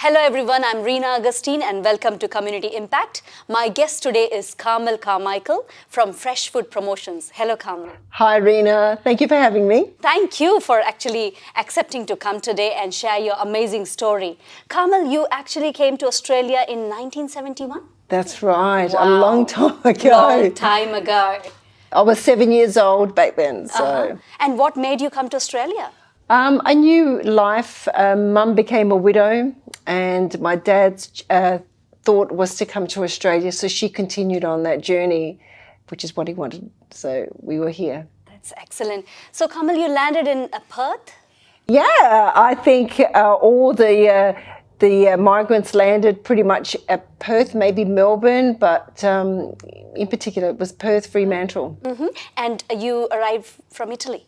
Hello everyone, I'm Reena Augustine and welcome to Community Impact. My guest today is Carmel Carmichael from Fresh Food Promotions. Hello Carmel. Hi Reena, thank you for having me. Thank you for actually accepting to come today and share your amazing story. Carmel, you actually came to Australia in 1971? That's right, Wow. a long time ago. Long time ago. I was 7 years old back then. So. And what made you come to Australia? I knew life. Mum became a widow and my dad's thought was to come to Australia, so she continued on that journey, which is what he wanted. So we were here. That's excellent. So Carmel, you landed in Perth? Yeah, I think all the migrants landed pretty much at Perth, maybe Melbourne, but in particular it was Perth, Fremantle. And you arrived from Italy?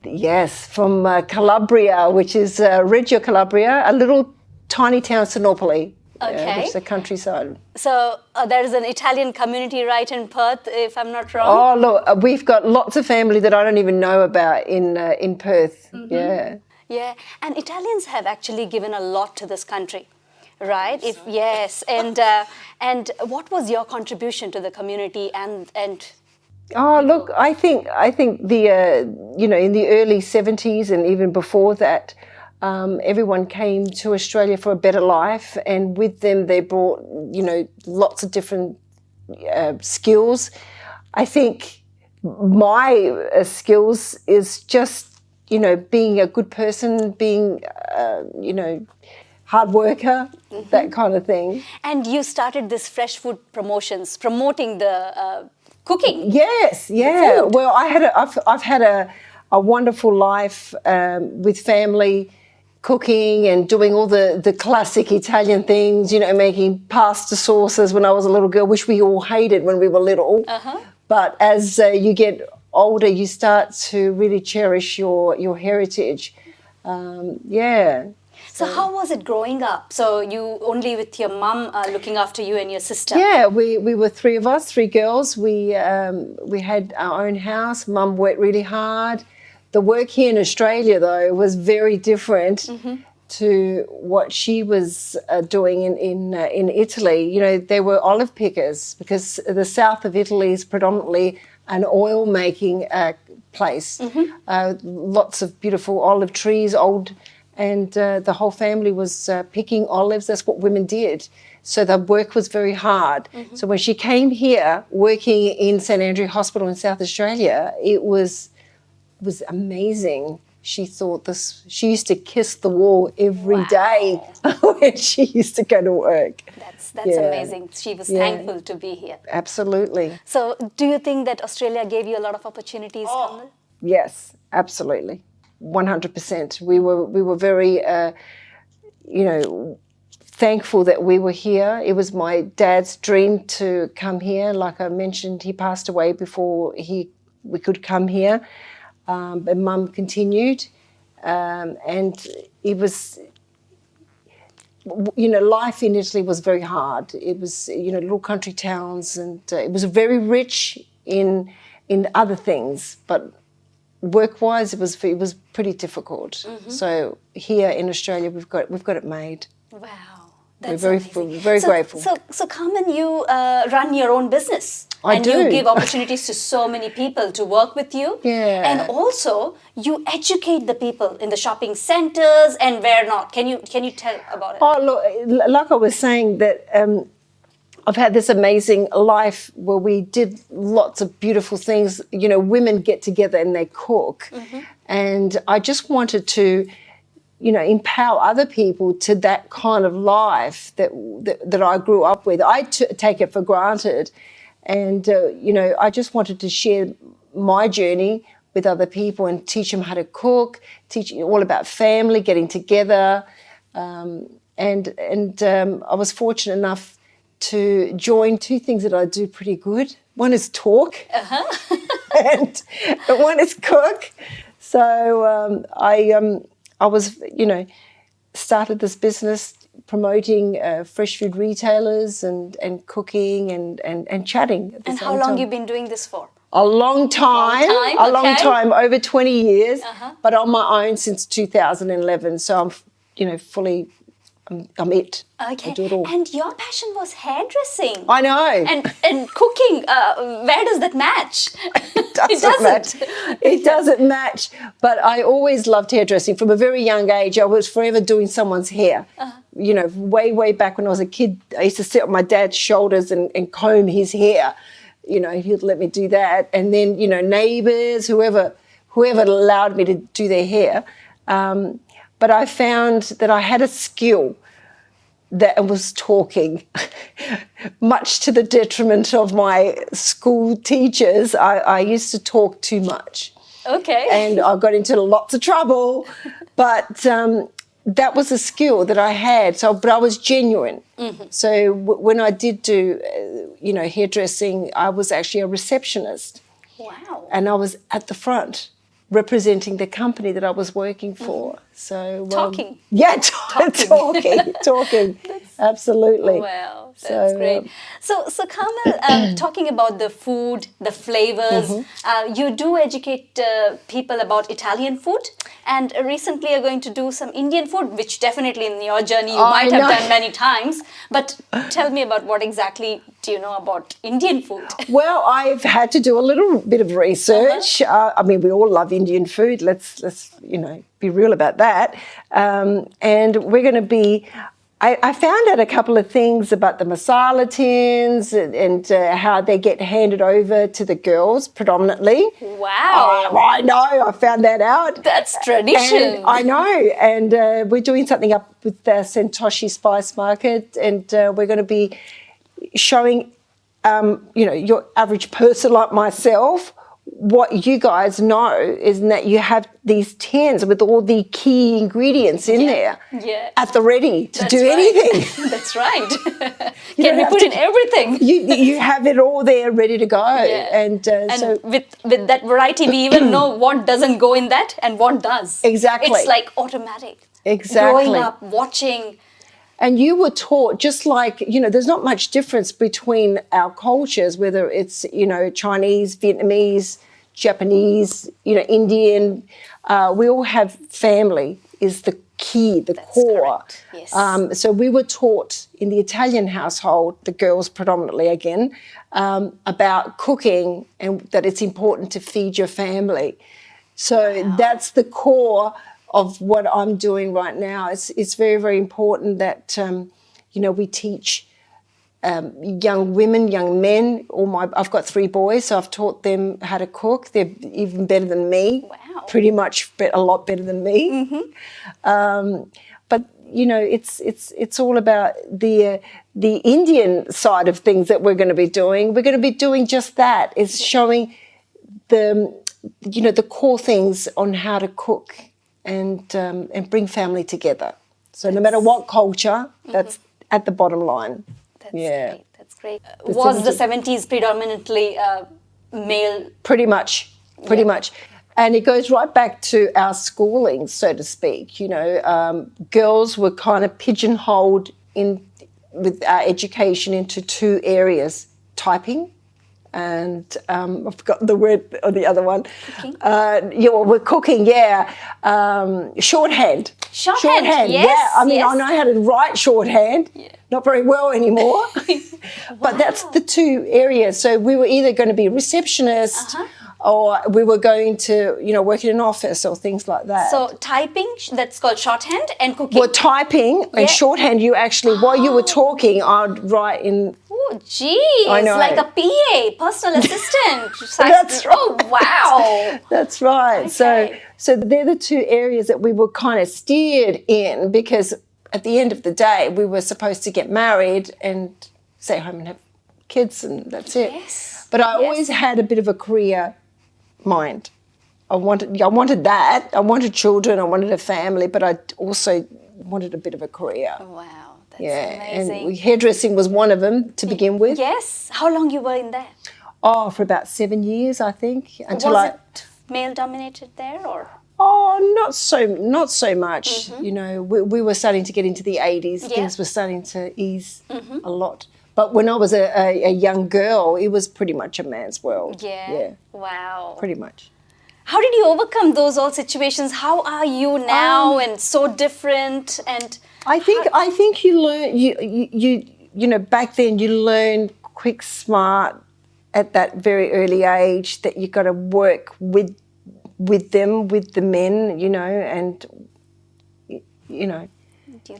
Yes, from Calabria, which is Reggio Calabria, a little tiny town, Sinopoli, which is a countryside. So there is an Italian community right in Perth, if I'm not wrong? Oh, look, we've got lots of family that I don't even know about in Perth, yeah. Yeah, and Italians have actually given a lot to this country, right? Yes, and what was your contribution to the community and Oh, look, I think the in the early 70s and even before that, everyone came to Australia for a better life, and with them they brought lots of different skills. I think my skills is just being a good person, being hard worker, that kind of thing. And you started this Fresh Food Promotions, promoting the cooking. Yes, yeah. Well, I've had a wonderful life with family, cooking and doing all the classic Italian things, making pasta sauces when I was a little girl, which we all hated when we were little. But as you get older, you start to really cherish your heritage. Yeah. So how was it growing up? So you only with your mum looking after you and your sister? Yeah, we were three of us, three girls. We had our own house. Mum worked really hard. The work here in Australia, though, was very different to what she was doing in Italy. They were olive pickers because the south of Italy is predominantly an oil-making place. Lots of beautiful olive trees, and the whole family was picking olives. That's what women did. So the work was very hard. So when she came here, working in St Andrew Hospital in South Australia, it was amazing. She thought she used to kiss the wall every day when she used to go to work. That's amazing. She was thankful to be here. Absolutely. So do you think that Australia gave you a lot of opportunities, Carmel? Yes, absolutely. 100%. We were very, thankful that we were here. It was my dad's dream to come here. Like I mentioned, he passed away before we could come here. But Mum continued, and it was, life in Italy was very hard. It was, little country towns, and it was very rich in other things, but work-wise, it was pretty difficult. So here in Australia, we've got it made. Wow, that's we're very grateful. So Carmen, you run your own business. I do. You give opportunities to so many people to work with you. Yeah. And also, you educate the people in the shopping centres and where not. Can you tell about it? Oh, look, like I was saying that. I've had this amazing life where we did lots of beautiful things. Women get together and they cook. And I just wanted to, empower other people to that kind of life that I grew up with. I take it for granted. And, I just wanted to share my journey with other people and teach them how to cook, teach all about family, getting together. And I was fortunate enough to join two things that I do pretty good. One is talk, and one is cook. So I was, started this business promoting fresh food retailers and cooking and chatting at the same time. And how long you been doing this for? A long time, long time, over 20 years, but on my own since 2011. So I'm, fully I'm it. Okay. I do it all. And your passion was hairdressing. I know. And cooking. Where does that match? It doesn't match. It doesn't match. But I always loved hairdressing. From a very young age, I was forever doing someone's hair. You know, way back when I was a kid, I used to sit on my dad's shoulders and comb his hair. You know, he'd let me do that. And then, you know, neighbours, whoever allowed me to do their hair. But I found that I had a skill that was talking, much to the detriment of my school teachers. I used to talk too much. Okay. And I got into lots of trouble. But that was a skill that I had. But I was genuine. Mm-hmm. So when I did do, hairdressing, I was actually a receptionist. Wow. And I was at the front, representing the company that I was working for. Mm-hmm. So talking. Yeah, talking. Absolutely. Wow, that's great. So Carmel, talking about the food, the flavors, you do educate people about Italian food, and recently you're going to do some Indian food, which definitely in your journey you might have done many times. But tell me about what exactly do you know about Indian food? Well, I've had to do a little bit of research. I mean, we all love Indian food. Let's be real about that. And we're going to be. I found out a couple of things about the masala tins and how they get handed over to the girls predominantly. Wow. I know, I found that out. That's tradition. And I know, and we're doing something up with the Santoshi Spice Market, and we're going to be showing, your average person like myself, what you guys know is that you have these tins with all the key ingredients in there at the ready to do anything. That's right. Can we put in everything? You have it all there ready to go. Yeah. And so with that variety, we even know what doesn't go in that and what does. Exactly. It's like automatic. Exactly. Growing up, watching. And you were taught, just like, there's not much difference between our cultures, whether it's, Chinese, Vietnamese, Japanese, Indian. We all have family is the key, the core. Yes. So we were taught in the Italian household, the girls predominantly again, about cooking and that it's important to feed your family. So that's the core of what I'm doing right now. It's very, very important that, we teach young women, young men. I've got 3 boys, so I've taught them how to cook. They're even better than me. Wow. Pretty much a lot better than me. Mm-hmm. But, it's all about the Indian side of things that we're going to be doing. We're going to be doing just that. It's showing the core things on how to cook and bring family together. So no matter what culture, that's at the bottom line. That's great. That's great. The Was the 70s predominantly male? Pretty much. And it goes right back to our schooling, so to speak. Girls were kind of pigeonholed with our education into 2 areas: typing. And I've forgotten the word or the other one. Cooking? We're cooking, Shorthand. Shorthand, yes. Yeah, I mean, I know how to write shorthand, not very well anymore. But that's the 2 areas. So we were either going to be a receptionist or we were going to, work in an office or things like that. So typing, that's called shorthand, and cooking? Well, typing and shorthand, you actually, while you were talking, I'd write in... Oh, geez, like a PA, personal assistant. That's right. Oh, wow. That's right. Okay. So they're the 2 areas that we were kind of steered in, because at the end of the day, we were supposed to get married and stay home and have kids, and that's it. Yes. But I always had a bit of a career mind. I wanted that. I wanted children. I wanted a family, but I also wanted a bit of a career. Wow. That's amazing. And hairdressing was one of them to begin with. Yes. How long you were in there? Oh, for about 7 years, I think. Was it male-dominated there, or? Oh, not so much. We were starting to get into the 80s. Yeah. Things were starting to ease a lot. But when I was a young girl, it was pretty much a man's world. Yeah. Wow. Pretty much. How did you overcome those all situations? How are you now and so different? And I think you learn you know, back then you learn quick, smart at that very early age that you got to work with them, with the men, you know, and you know,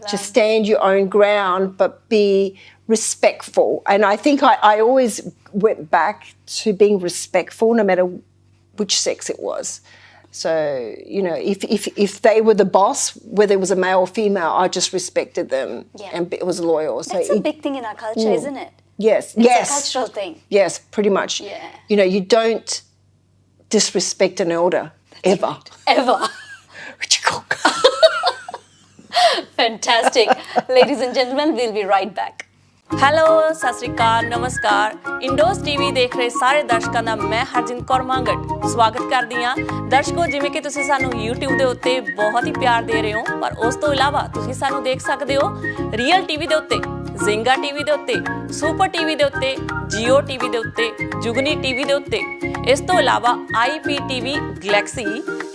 to stand your own ground, but be respectful. And I think I always went back to being respectful, no matter which sex it was. So, you know, if they were the boss, whether it was a male or female, I just respected them and it was loyal. That's a big thing in our culture, isn't it? Yes, it's yes. a cultural thing. Yes, pretty much. Yeah. You know, you don't disrespect an elder, ever. Right. Ever. Fantastic. Ladies and gentlemen, we'll be right back. Hello Sat Sri ਅਕਾਲ ਨਮਸਕਾਰ ਇੰਡੋਸ TV ਦੇਖ ਰਹੇ ਸਾਰੇ ਦਰਸ਼ਕਾਂ ਦਾ ਮੈਂ ਹਰਜਿੰਦ ਕੌਰ ਮੰਗਟ ਸਵਾਗਤ ਕਰਦੀ ਹਾਂ ਦਰਸ਼ਕੋ ਜਿਵੇਂ ਕਿ ਤੁਸੀਂ ਸਾਨੂੰ YouTube ਦੇ ਉੱਤੇ ਬਹੁਤ ਹੀ ਪਿਆਰ ਦੇ ਰਹੇ ਹੋ ਪਰ ਉਸ ਤੋਂ ਇਲਾਵਾ ਤੁਸੀਂ ਸਾਨੂੰ ਦੇਖ ਸਕਦੇ ਹੋ ਰੀਅਲ ਟੀਵੀ ਦੇ ਉੱਤੇ ਜ਼ਿੰਗਾ ਟੀਵੀ ਦੇ ਉੱਤੇ ਸੁਪਰ ਟੀਵੀ ਦੇ ਉੱਤੇ ਜੀਓ ਟੀਵੀ ਦੇ ਉੱਤੇ ਜੁਗਨੀ ਟੀਵੀ ਦੇ ਉੱਤੇ ਇਸ ਤੋਂ ਇਲਾਵਾ IPTV ਗਲੈਕਸੀ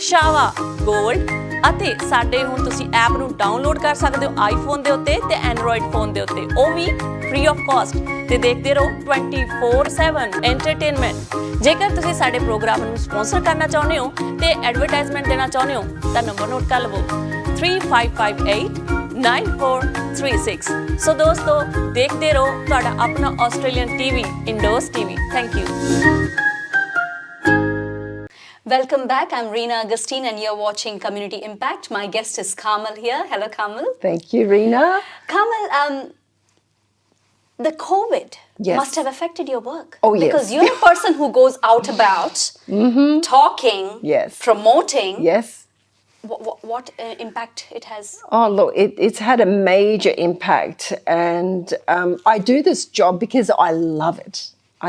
ਸ਼ਾਵਾ ਗੋਲਡ ਅਤੇ ਸਾਡੇ ਹੁਣ ਤੁਸੀਂ ਐਪ ਨੂੰ ਡਾਊਨਲੋਡ ਕਰ ਸਕਦੇ ਹੋ ਆਈਫੋਨ ਦੇ ਉੱਤੇ ਤੇ ਐਂਡਰੋਇਡ ਫੋਨ ਦੇ ਉੱਤੇ ਉਹ ਵੀ free of cost ਤੇ ਦੇਖਦੇ ਰਹੋ 24/7 entertainment ਜੇਕਰ ਤੁਸੀਂ ਸਾਡੇ ਪ੍ਰੋਗਰਾਮ ਨੂੰ ਸਪਾਂਸਰ ਕਰਨਾ ਚਾਹੁੰਦੇ ਹੋ ਤੇ ਐਡਵਰਟਾਈਜ਼ਮੈਂਟ ਦੇਣਾ ਚਾਹੁੰਦੇ ਹੋ ਤਾਂ ਨੰਬਰ ਨੋਟ ਕਰ ਲਵੋ 35589436 ਸੋ ਦੋਸਤੋ ਦੇਖਦੇ ਰਹੋ ਤੁਹਾਡਾ ਆਪਣਾ Australian TV Indos TV thank you Welcome back. I'm Reena Augustine and you're watching Community Impact. My guest is Carmel here. Hello, Carmel. Thank you, Reena. Carmel, the COVID must have affected your work. Oh, yes. Because you're a person who goes out about talking, promoting. Yes. What impact it has? Oh, look, it's had a major impact. And I do this job because I love it.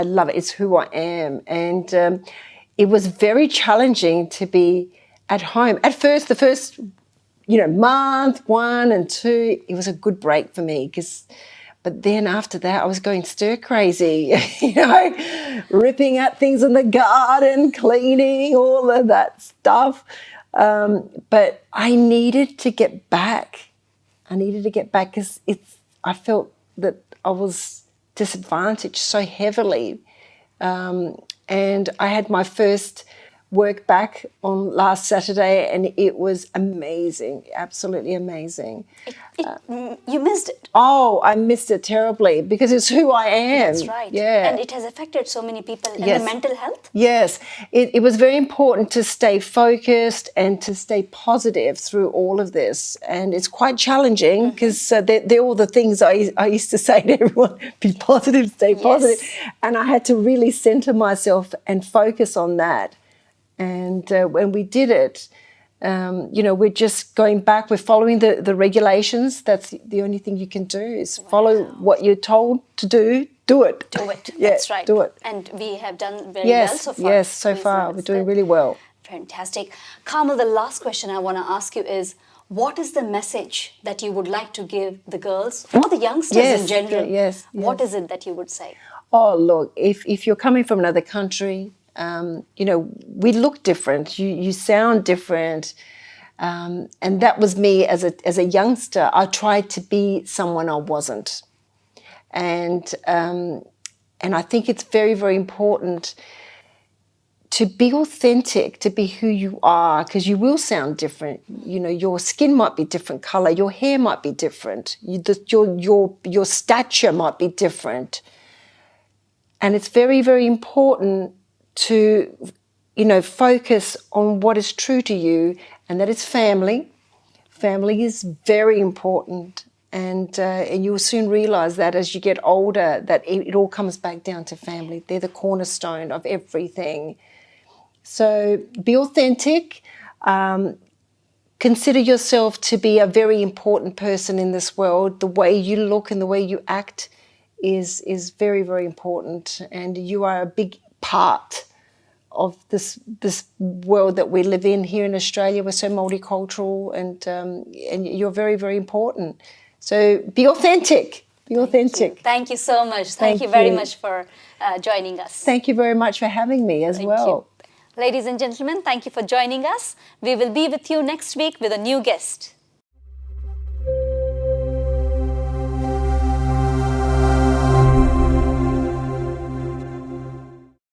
I love it. It's who I am. And it was very challenging to be at home. At first, the first, you know, month, 1 and 2, it was a good break for me but then after that, I was going stir crazy, you know, ripping at things in the garden, cleaning, all of that stuff. But I needed to get back. Because I felt that I was disadvantaged so heavily. And I had my first work back on last Saturday and it was amazing, absolutely amazing. You missed it. Oh, I missed it terribly because it's who I am. That's right. Yeah. And it has affected so many people in the mental health. Yes. It was very important to stay focused and to stay positive through all of this. And it's quite challenging because they're all the things I used to say to everyone, be positive, stay positive. And I had to really center myself and focus on that. And when we did it, you know, we're just going back. We're following the regulations. That's the only thing you can do is follow what you're told to do. Do it. Do it. That's right. Do it. And we have done very well so far. Yes, so far. We're doing really well. Fantastic. Carmel, the last question I want to ask you is, what is the message that you would like to give the girls or the youngsters in general? Yes. What is it that you would say? Oh, look, if you're coming from another country, you know, we look different. You sound different. And that was me as a youngster. I tried to be someone I wasn't. And I think it's very, very important to be authentic, to be who you are, because you will sound different. You know, your skin might be different color, your hair might be different, your stature might be different. And it's very, very important to, you know, focus on what is true to you, and that is family. Family is very important, and you'll soon realise that as you get older, that it all comes back down to family. They're the cornerstone of everything. So be authentic. Consider yourself to be a very important person in this world. The way you look and the way you act is very, very important, and you are a big part of this world that we live in here in Australia. We're so multicultural, and you're very, very important. So be authentic. Be authentic. Thank you so much. Thank you very much for joining us. Thank you very much for having me as well. Ladies and gentlemen, thank you for joining us. We will be with you next week with a new guest.